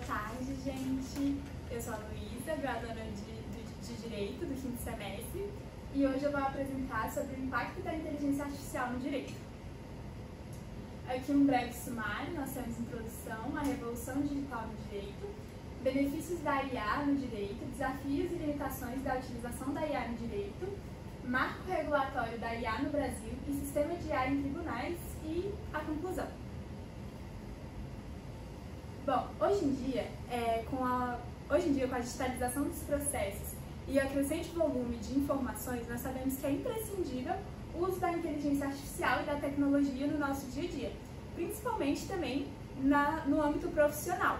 tarde, gente. Eu sou a Luísa, graduanda de Direito do 5º semestre, e hoje eu vou apresentar sobre o impacto da inteligência artificial no direito. Aqui um breve sumário. Nós temos introdução, a revolução digital no direito, benefícios da IA no direito, desafios e limitações da utilização da IA no direito, marco regulatório da IA no Brasil e sistema de IA em tribunais e a conclusão. Bom, hoje em dia, com a digitalização dos processos e o crescente volume de informações, nós sabemos que é imprescindível o uso da inteligência artificial e da tecnologia no nosso dia a dia, principalmente também no âmbito profissional.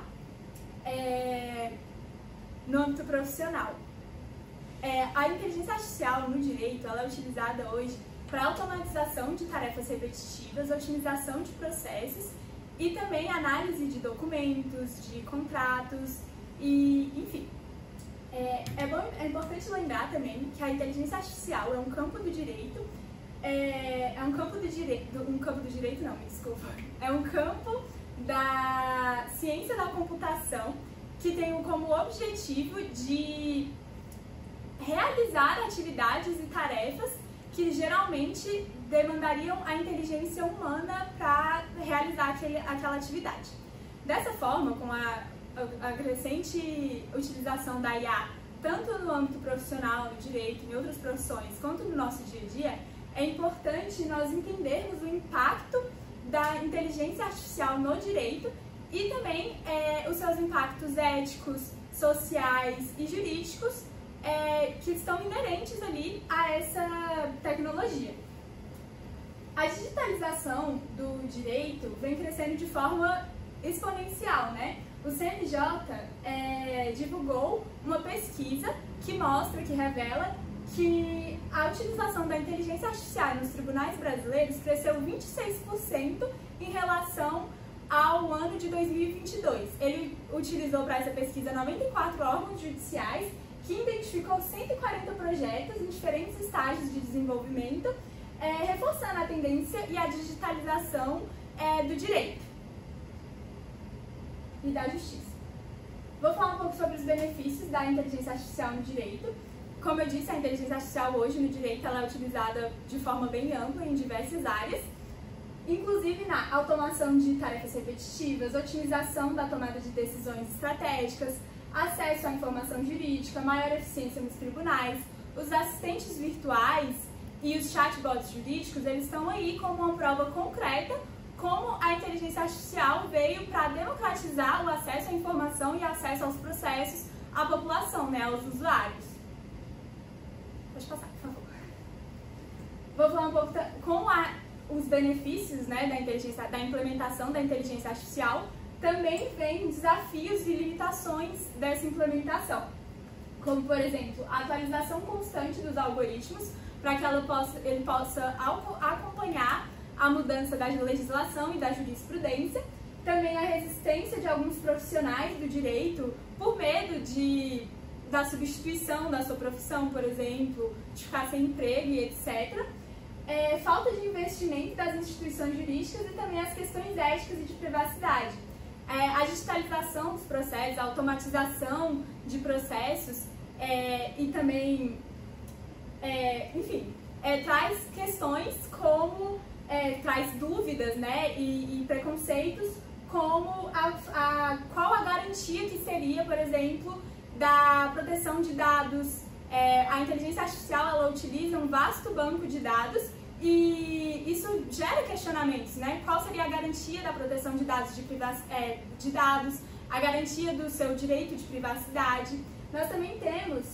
A inteligência artificial no direito ela é utilizada hoje para automatização de tarefas repetitivas, otimização de processos e também análise de documentos, de contratos e, enfim. É importante lembrar também que a inteligência artificial é um campo do direito, é um campo da ciência da computação que tem como objetivo de realizar atividades e tarefas que geralmente demandariam a inteligência humana para realizar aquela atividade. Dessa forma, com a crescente utilização da IA, tanto no âmbito profissional, no direito, em outras profissões, quanto no nosso dia a dia, é importante nós entendermos o impacto da inteligência artificial no direito e também os seus impactos éticos, sociais e jurídicos que estão inerentes ali a essa tecnologia. A digitalização do direito vem crescendo de forma exponencial, né? O CNJ divulgou uma pesquisa que revela que a utilização da inteligência artificial nos tribunais brasileiros cresceu 26% em relação ao ano de 2022. Ele utilizou para essa pesquisa 94 órgãos judiciais que identificou 140 projetos em diferentes estágios de desenvolvimento, reforçando a tendência e a digitalização do direito e da justiça. Vou falar um pouco sobre os benefícios da inteligência artificial no direito. Como eu disse, a inteligência artificial hoje no direito ela é utilizada de forma bem ampla em diversas áreas, inclusive na automação de tarefas repetitivas, otimização da tomada de decisões estratégicas, acesso à informação jurídica, maior eficiência nos tribunais. Os assistentes virtuais e os chatbots jurídicos, eles estão aí como uma prova concreta como a inteligência artificial veio para democratizar o acesso à informação e acesso aos processos à população, né, aos usuários. Pode passar, por favor. Vou falar um pouco com os benefícios, né, da implementação da inteligência artificial. Também vem desafios e limitações dessa implementação, como, por exemplo, a atualização constante dos algoritmos para que ele possa acompanhar a mudança da legislação e da jurisprudência, também a resistência de alguns profissionais do direito por medo da substituição da sua profissão, por exemplo, de ficar sem emprego e etc. Falta de investimento das instituições jurídicas e também as questões éticas e de privacidade. A digitalização dos processos, a automatização de processos e também, enfim, traz questões como traz dúvidas, né, e preconceitos como qual a garantia que seria, por exemplo, da proteção de dados. A inteligência artificial ela utiliza um vasto banco de dados e isso gera questionamentos, né? Qual seria a garantia da proteção de dados, a garantia do seu direito de privacidade? Nós também temos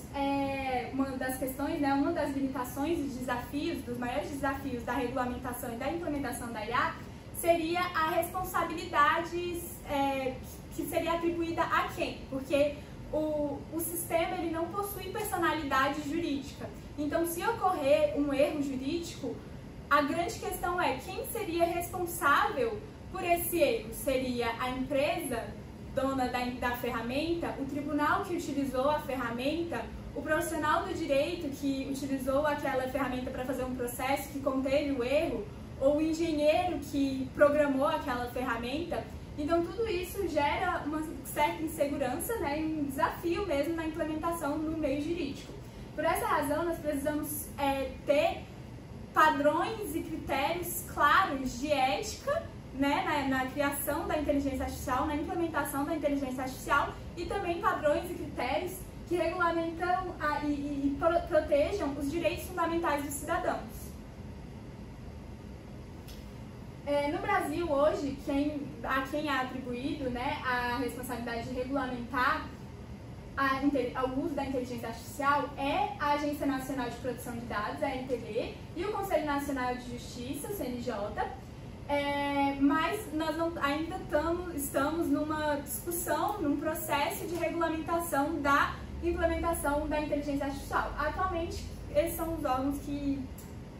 uma das questões, né, uma das limitações e desafios, dos maiores desafios da regulamentação e da implementação da IA, seria a responsabilidade que seria atribuída a quem? Porque o sistema ele não possui personalidade jurídica. Então, se ocorrer um erro jurídico, a grande questão é quem seria responsável por esse erro? Seria a empresa dona da ferramenta, o tribunal que utilizou a ferramenta, o profissional do direito que utilizou aquela ferramenta para fazer um processo que conteve o erro, ou o engenheiro que programou aquela ferramenta? Então tudo isso gera uma certa insegurança, né, e um desafio mesmo na implementação no meio jurídico. Por essa razão, nós precisamos ter padrões e critérios claros de ética, né, na criação da inteligência artificial, na implementação da inteligência artificial, e também padrões e critérios que regulamentam e protejam os direitos fundamentais dos cidadãos. No Brasil, hoje, a quem é atribuído, né, a responsabilidade de regulamentar o uso da inteligência artificial é a Agência Nacional de Proteção de Dados, a ANPD, e o Conselho Nacional de Justiça, o CNJ, mas nós ainda estamos numa discussão, num processo de regulamentação da implementação da inteligência artificial. Atualmente, esses são os órgãos que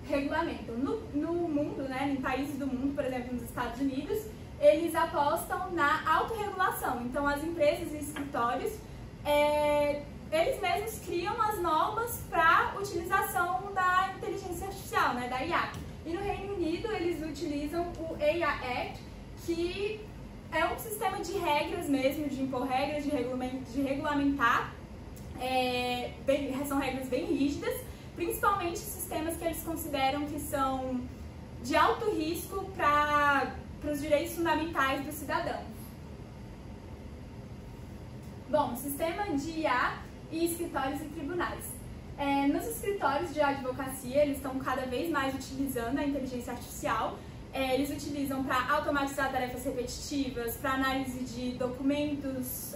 regulamentam. No mundo, né, em países do mundo, por exemplo, nos Estados Unidos, eles apostam na autorregulação. Então, as empresas e escritórios, eles mesmos criam as normas para a utilização da inteligência artificial, né, da IA. E no Reino Unido, eles utilizam o AI Act, que é um sistema de regras mesmo, de impor regras, de regulamentar. São regras bem rígidas, principalmente sistemas que eles consideram que são de alto risco para os direitos fundamentais dos cidadãos. Bom, sistema de IA e escritórios e tribunais. Nos escritórios de advocacia, eles estão cada vez mais utilizando a inteligência artificial. Eles utilizam para automatizar tarefas repetitivas, para análise de documentos,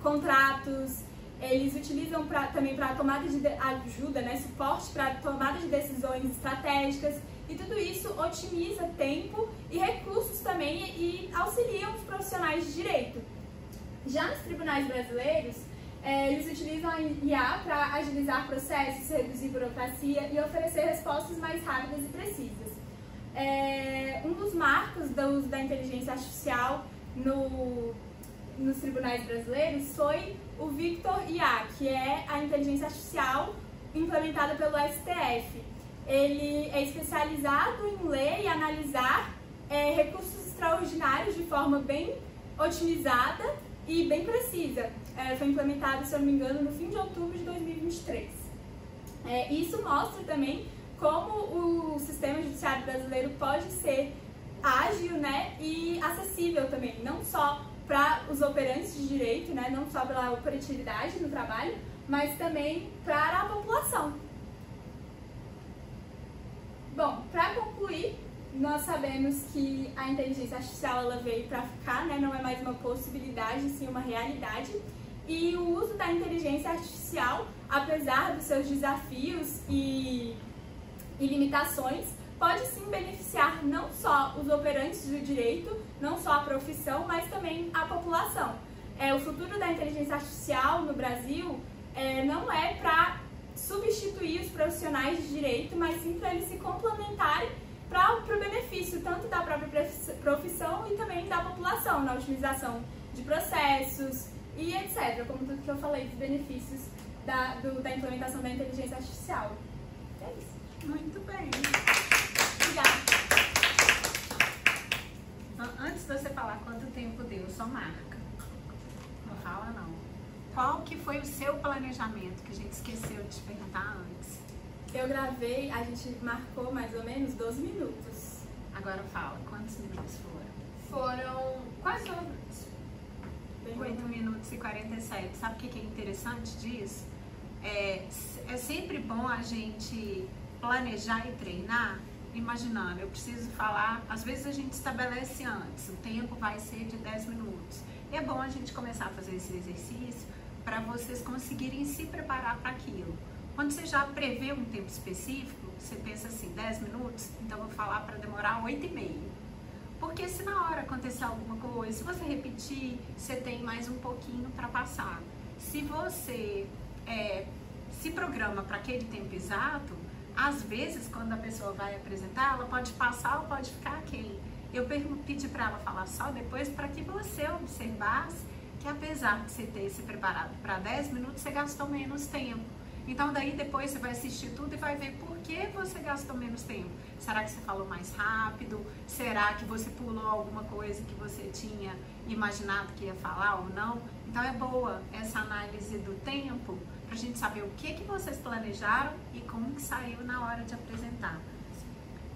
contratos. Eles utilizam também para tomada de ajuda, né, suporte para tomada de decisões estratégicas, e tudo isso otimiza tempo e recursos também e auxiliam os profissionais de direito. Já nos tribunais brasileiros, eles utilizam a IA para agilizar processos, reduzir burocracia e oferecer respostas mais rápidas e precisas. Um dos marcos do uso da inteligência artificial nos tribunais brasileiros foi o Victor IA, que é a inteligência artificial implementada pelo STF. Ele é especializado em ler e analisar recursos extraordinários de forma bem otimizada e bem precisa. Foi implementado, se eu não me engano, no fim de outubro de 2023. Isso mostra também como o sistema judiciário brasileiro pode ser ágil, né, e acessível também, não só para os operantes de direito, né, não só pela operatividade no trabalho, mas também para a população. Bom, para concluir, nós sabemos que a inteligência artificial ela veio para ficar, né, não é mais uma possibilidade, sim uma realidade. E o uso da inteligência artificial, apesar dos seus desafios e limitações, pode sim beneficiar não só os operantes do direito, não só a profissão, mas também a população. O futuro da inteligência artificial no Brasil não é para substituir os profissionais de direito, mas sim para eles se complementarem para o benefício tanto da própria profissão e também da população, na otimização de processos e etc., como tudo que eu falei dos benefícios da implementação da inteligência artificial. É isso. Muito bem. Obrigada. Antes de você falar quanto tempo deu, só marca. Não fala não. Qual que foi o seu planejamento que a gente esqueceu de te perguntar antes? Eu gravei, a gente marcou mais ou menos 12 minutos. Agora fala, quantos minutos foram? Foram quase 9 minutos. 8 minutos e 47. Sabe o que é interessante disso? É sempre bom a gente planejar e treinar, imaginando, eu preciso falar, às vezes a gente estabelece antes, o tempo vai ser de 10 minutos. E é bom a gente começar a fazer esse exercício para vocês conseguirem se preparar para aquilo. Quando você já prevê um tempo específico, você pensa assim, 10 minutos, então eu vou falar para demorar 8,5. Porque se na hora acontecer alguma coisa, se você repetir, você tem mais um pouquinho para passar. Se você se programa para aquele tempo exato, às vezes quando a pessoa vai apresentar, ela pode passar ou pode ficar aquém. Eu pedi para ela falar só depois para que você observasse que apesar de você ter se preparado para 10 minutos, você gastou menos tempo. Então daí depois você vai assistir tudo e vai ver por que você gastou menos tempo? Será que você falou mais rápido? Será que você pulou alguma coisa que você tinha imaginado que ia falar ou não? Então é boa essa análise do tempo para a gente saber o que vocês planejaram e como que saiu na hora de apresentar.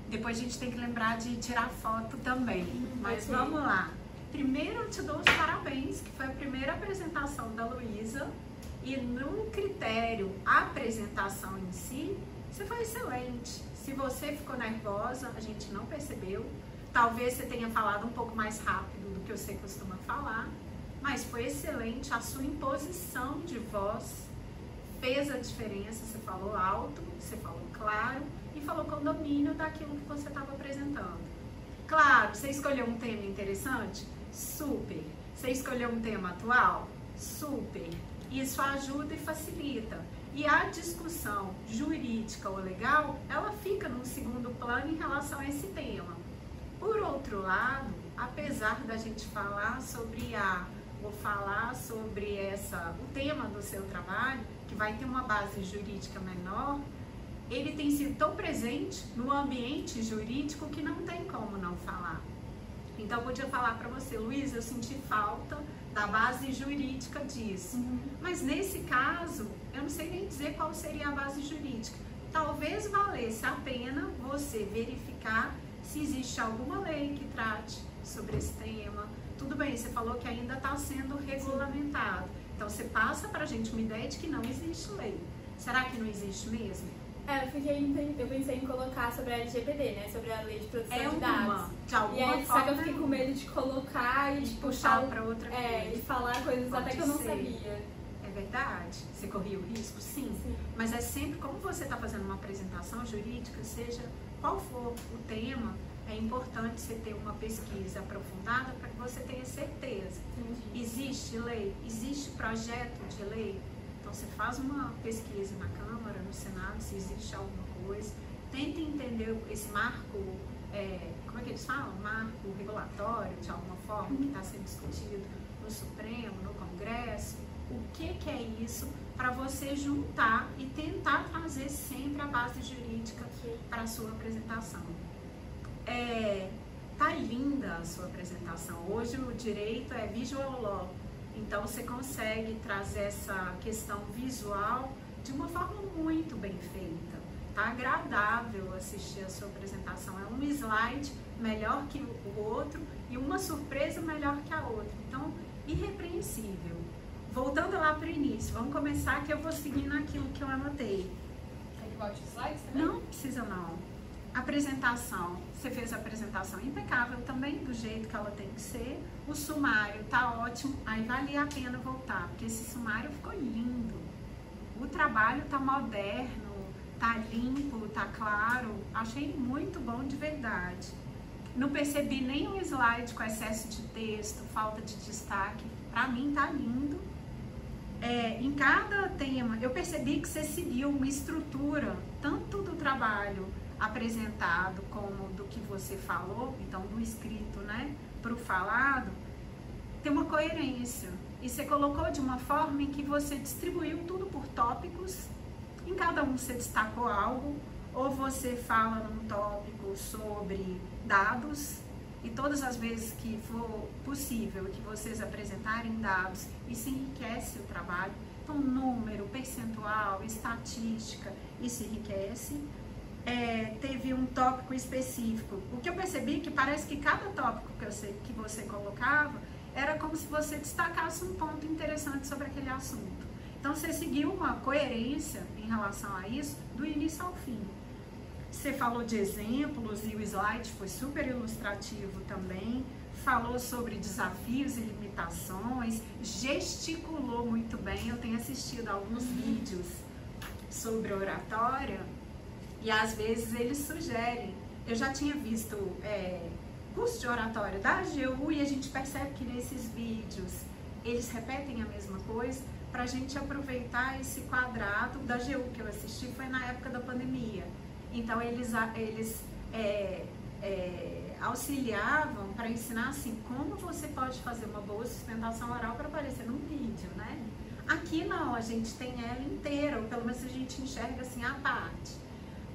Depois a gente tem que lembrar de tirar foto também, mas vamos lá. Primeiro eu te dou os parabéns, que foi a primeira apresentação da Luísa, e no critério apresentação em si, você foi excelente. Se você ficou nervosa, a gente não percebeu. Talvez você tenha falado um pouco mais rápido do que você costuma falar, mas foi excelente. A sua imposição de voz fez a diferença. Você falou alto, você falou claro e falou com domínio daquilo que você estava apresentando. Claro, você escolheu um tema interessante? Super. Você escolheu um tema atual? Super. Isso ajuda e facilita. E a discussão jurídica ou legal, ela fica no segundo plano em relação a esse tema. Por outro lado, apesar da gente falar sobre ou falar sobre o tema do seu trabalho, que vai ter uma base jurídica menor, ele tem sido tão presente no ambiente jurídico que não tem como não falar. Então, eu podia falar para você, Luísa, eu senti falta da base jurídica disso. Mas nesse caso, eu não sei nem dizer qual seria a base jurídica. Talvez valesse a pena você verificar se existe alguma lei que trate sobre esse tema. Tudo bem, você falou que ainda está sendo regulamentado. Então, você passa para a gente uma ideia de que não existe lei. Será que não existe mesmo? Eu pensei em colocar sobre a LGPD, né? Sobre a Lei de Proteção de Dados. De alguma e aí, forma, só que eu fiquei com medo de colocar e puxar para outra coisa. E falar coisas Pode até que eu não ser. sabia. É verdade? Você corria o risco? Sim. Mas é sempre, como você está fazendo uma apresentação jurídica, seja qual for o tema, é importante você ter uma pesquisa aprofundada para que você tenha certeza. Entendi. Existe lei? Existe projeto de lei? Então você faz uma pesquisa na Câmara, no Senado, se existe alguma coisa. Tenta entender esse marco, como é que eles falam? Marco regulatório, de alguma forma, que está sendo discutido no Supremo, no Congresso. O que é isso? Para você juntar e tentar trazer sempre a base jurídica para a sua apresentação. Tá linda a sua apresentação. Hoje o direito é visual law. Então você consegue trazer essa questão visual de uma forma muito bem feita. Tá agradável assistir a sua apresentação. É um slide melhor que o outro e uma surpresa melhor que a outra. Então, irrepreensível. Voltando lá para o início, vamos começar que eu vou seguir naquilo que eu anotei. Quer que volte os slides também? Não precisa não. Apresentação, você fez a apresentação impecável também, do jeito que ela tem que ser. O sumário tá ótimo, aí valia a pena voltar, porque esse sumário ficou lindo. O trabalho tá moderno, tá limpo, tá claro. Achei muito bom de verdade. Não percebi nenhum slide com excesso de texto, falta de destaque. Pra mim tá lindo. Em cada tema, eu percebi que você seguiu uma estrutura, tanto do trabalho apresentado como do que você falou, então do escrito, né, para o falado, tem uma coerência. E você colocou de uma forma em que você distribuiu tudo por tópicos, em cada um você destacou algo, ou você fala num tópico sobre dados, e todas as vezes que for possível que vocês apresentarem dados, isso enriquece o trabalho. Então, número, percentual, estatística, isso enriquece. Teve um tópico específico. O que eu percebi que parece que cada tópico que você colocava era como se você destacasse um ponto interessante sobre aquele assunto. Então, você seguiu uma coerência em relação a isso, do início ao fim. Você falou de exemplos e o slide foi super ilustrativo também. Falou sobre desafios e limitações, gesticulou muito bem. Eu tenho assistido alguns vídeos sobre oratória e às vezes eles sugerem. Eu já tinha visto curso de oratória da AGU e a gente percebe que nesses vídeos eles repetem a mesma coisa para a gente aproveitar esse quadrado da AGU que eu assisti, foi na época da pandemia. Então eles auxiliavam para ensinar assim como você pode fazer uma boa sustentação oral para aparecer num vídeo, né? Aqui não, a gente tem ela inteira, ou pelo menos a gente enxerga assim a parte.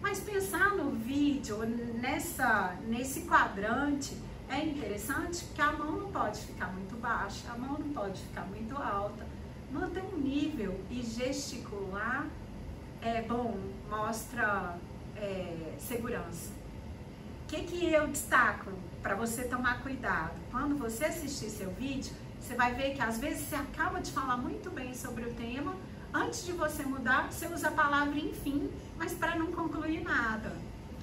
Mas pensar no vídeo, nesse quadrante, é interessante porque a mão não pode ficar muito baixa, a mão não pode ficar muito alta. Manter um nível e gesticular é bom, mostra segurança. O que eu destaco para você tomar cuidado? Quando você assistir seu vídeo, você vai ver que às vezes você acaba de falar muito bem sobre o tema, antes de você mudar, você usa a palavra enfim, mas para não concluir nada.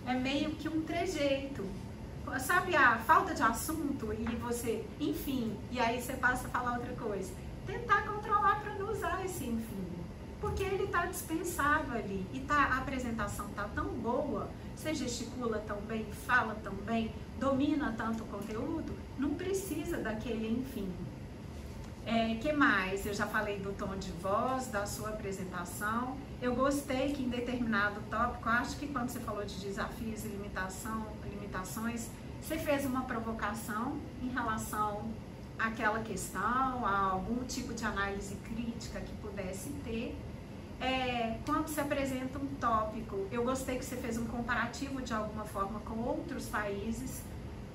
É meio que um trejeito. Sabe a falta de assunto e você, enfim, e aí você passa a falar outra coisa. Tentar controlar para não usar esse enfim, porque ele está dispensado ali e a apresentação está tão boa, você gesticula tão bem, fala tão bem, domina tanto o conteúdo, não precisa daquele enfim. Que mais? Eu já falei do tom de voz, da sua apresentação. Eu gostei que em determinado tópico, acho que quando você falou de desafios e limitações, você fez uma provocação em relação àquela questão, a algum tipo de análise crítica que pudesse ter. Quando você apresenta um tópico, eu gostei que você fez um comparativo de alguma forma com outros países.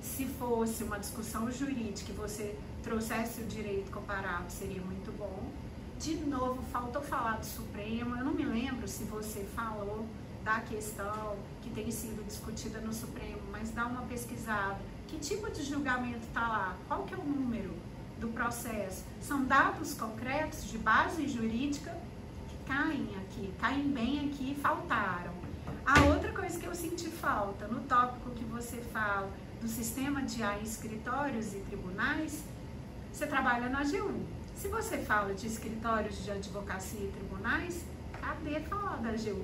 Se fosse uma discussão jurídica e você trouxesse o direito comparado, seria muito bom. De novo, faltou falar do Supremo. Eu não me lembro se você falou da questão que tem sido discutida no Supremo, mas dá uma pesquisada. Que tipo de julgamento está lá? Qual que é o número do processo? São dados concretos de base jurídica que caem aqui, caem bem aqui e faltaram. A outra coisa que eu senti falta, no tópico que você fala do sistema de escritórios e tribunais, você trabalha na AGU. Se você fala de escritórios de advocacia e tribunais, cadê falar da AGU?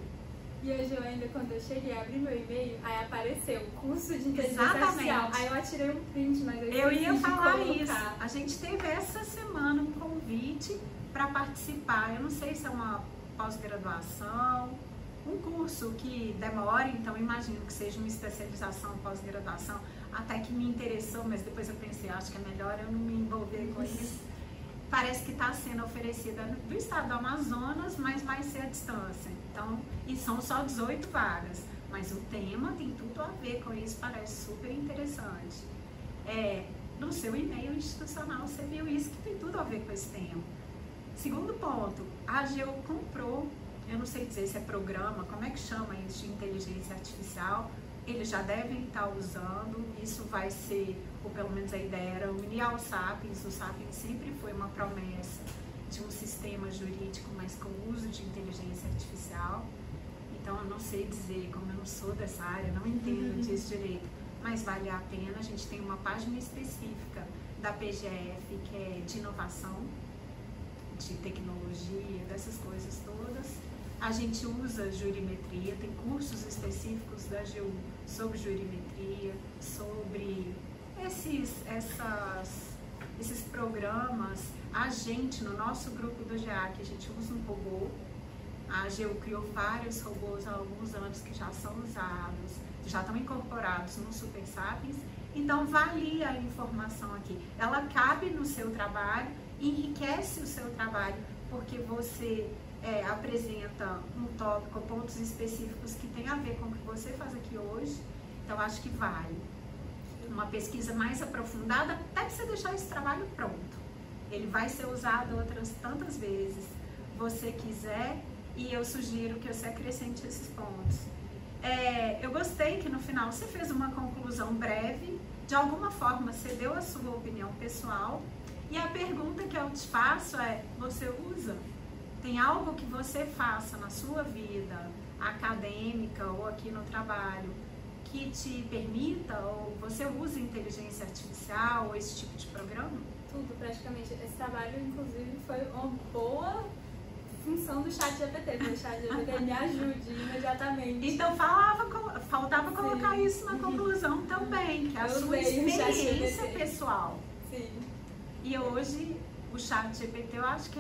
E hoje eu ainda, quando eu cheguei, abri meu e-mail, aí apareceu curso de inteligência artificial. Aí eu atirei um print, mas eu ia falar isso. A gente teve essa semana um convite para participar. Eu não sei se é uma pós-graduação, um curso que demora, então imagino que seja uma especialização, pós-graduação, até que me interessou, mas depois eu pensei, acho que é melhor eu não me envolver com isso. Parece que está sendo oferecida do estado do Amazonas, mas vai ser à distância. Então, e são só 18 vagas, mas o tema tem tudo a ver com isso, parece super interessante. No seu e-mail institucional você viu isso, que tem tudo a ver com esse tema. Segundo ponto, a AGU comprou, eu não sei dizer se é programa, como é que chama isso de inteligência artificial, eles já devem estar usando, isso vai ser, ou pelo menos a ideia era unir ao Sapiens. O Sapiens sempre foi uma promessa de um sistema jurídico, mas com uso de inteligência artificial. Então eu não sei dizer, como eu não sou dessa área, não entendo disso direito, mas vale a pena. A gente tem uma página específica da PGF que é de inovação, de tecnologia, dessas coisas todas. A gente usa jurimetria, tem cursos específicos da AGU sobre jurimetria, sobre esses programas. A gente, no nosso grupo do GEAC, a gente usa um robô. A AGU criou vários robôs há alguns anos que já são usados, já estão incorporados no Super Sapiens. Então, valia a informação aqui. Ela cabe no seu trabalho, enriquece o seu trabalho, porque você apresenta um tópico, pontos específicos que tem a ver com o que você faz aqui hoje. Então, acho que vale uma pesquisa mais aprofundada, até que você deixar esse trabalho pronto. Ele vai ser usado outras tantas vezes você quiser, e eu sugiro que você acrescente esses pontos. Eu gostei que no final você fez uma conclusão breve, de alguma forma você deu a sua opinião pessoal, e a pergunta que eu te faço é: você usa? Tem algo que você faça na sua vida acadêmica ou aqui no trabalho que te permita, ou você usa inteligência artificial ou esse tipo de programa? Tudo, praticamente. Esse trabalho, inclusive, foi uma boa função do ChatGPT, porque o ChatGPT me ajude imediatamente. Então faltava colocar isso na conclusão também, que é a sua experiência pessoal. Sim. E hoje o ChatGPT, eu acho que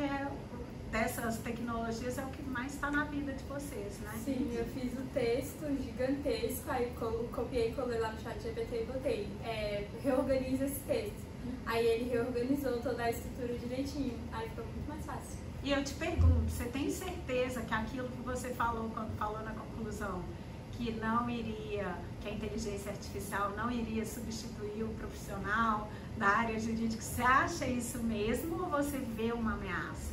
dessas tecnologias é o que mais está na vida de vocês, né? Sim, eu fiz o texto gigantesco, aí copiei, colei lá no ChatGPT e botei, reorganiza esse texto. Aí ele reorganizou toda a estrutura direitinho, aí ficou muito mais fácil. E eu te pergunto, você tem certeza que aquilo que você falou quando falou na conclusão que a inteligência artificial não iria substituir o profissional da área jurídica. Você acha isso mesmo ou você vê uma ameaça?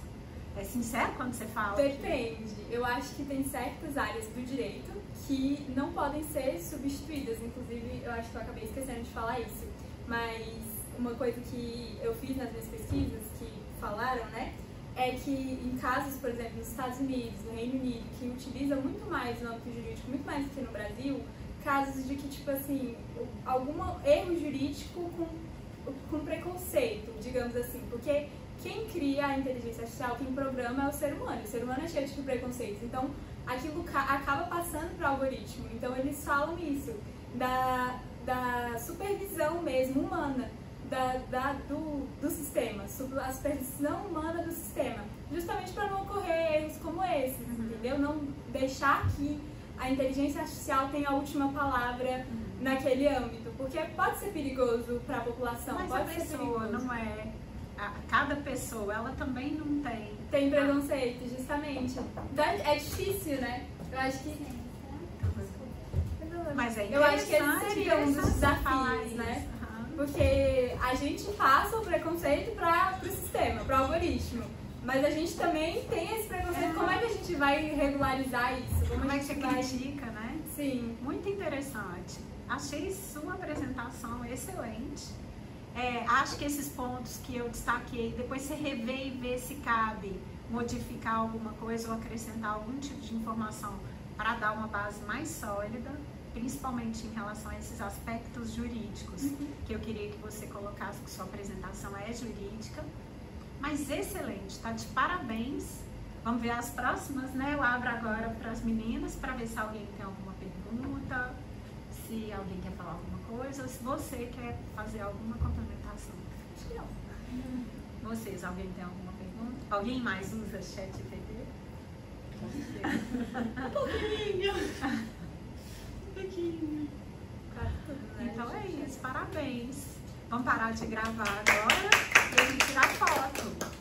É sincero quando você fala? Depende. Eu acho que tem certas áreas do direito que não podem ser substituídas. Inclusive, eu acho que eu acabei esquecendo de falar isso. Mas uma coisa que eu fiz nas minhas pesquisas, que falaram, né? É que em casos, por exemplo, nos Estados Unidos, no Reino Unido, que utiliza muito mais no âmbito jurídico, muito mais do que no Brasil, casos de que, tipo assim, algum erro jurídico com preconceito, digamos assim, porque quem cria a inteligência artificial, quem programa é o ser humano é cheio de preconceitos, então aquilo acaba passando para o algoritmo, então eles falam isso, da supervisão mesmo humana, do sistema, a supervisão humana do sistema, justamente para não ocorrer erros como esses, entendeu? Não deixar que a inteligência artificial tenha a última palavra naquele âmbito, porque pode ser perigoso para a população. Mas pode a ser pessoa perigoso. não é... Cada pessoa, ela também não tem... Tem preconceito, justamente. Então é difícil, né? Eu acho que... Mas é eu acho que esse interessante, seria um dos falar desafios, né? isso. Porque a gente passa o preconceito para o sistema, para o algoritmo. Mas a gente também tem esse preconceito. Como é que a gente vai regularizar isso? Como é que você critica, né? Sim. Muito interessante. Achei sua apresentação excelente. Acho que esses pontos que eu destaquei, depois você revê e vê se cabe modificar alguma coisa ou acrescentar algum tipo de informação para dar uma base mais sólida, principalmente em relação a esses aspectos jurídicos, que eu queria que você colocasse, que sua apresentação é jurídica, mas excelente, tá de parabéns. Vamos ver as próximas, né? Eu abro agora para as meninas, para ver se alguém tem alguma pergunta, se alguém quer falar alguma coisa, ou se você quer fazer alguma complementação. Acho que não. Vocês, alguém tem alguma pergunta? Alguém mais usa ChatGPT? Um pouquinho. Então é isso, parabéns. Vamos parar de gravar agora e a gente tirar foto.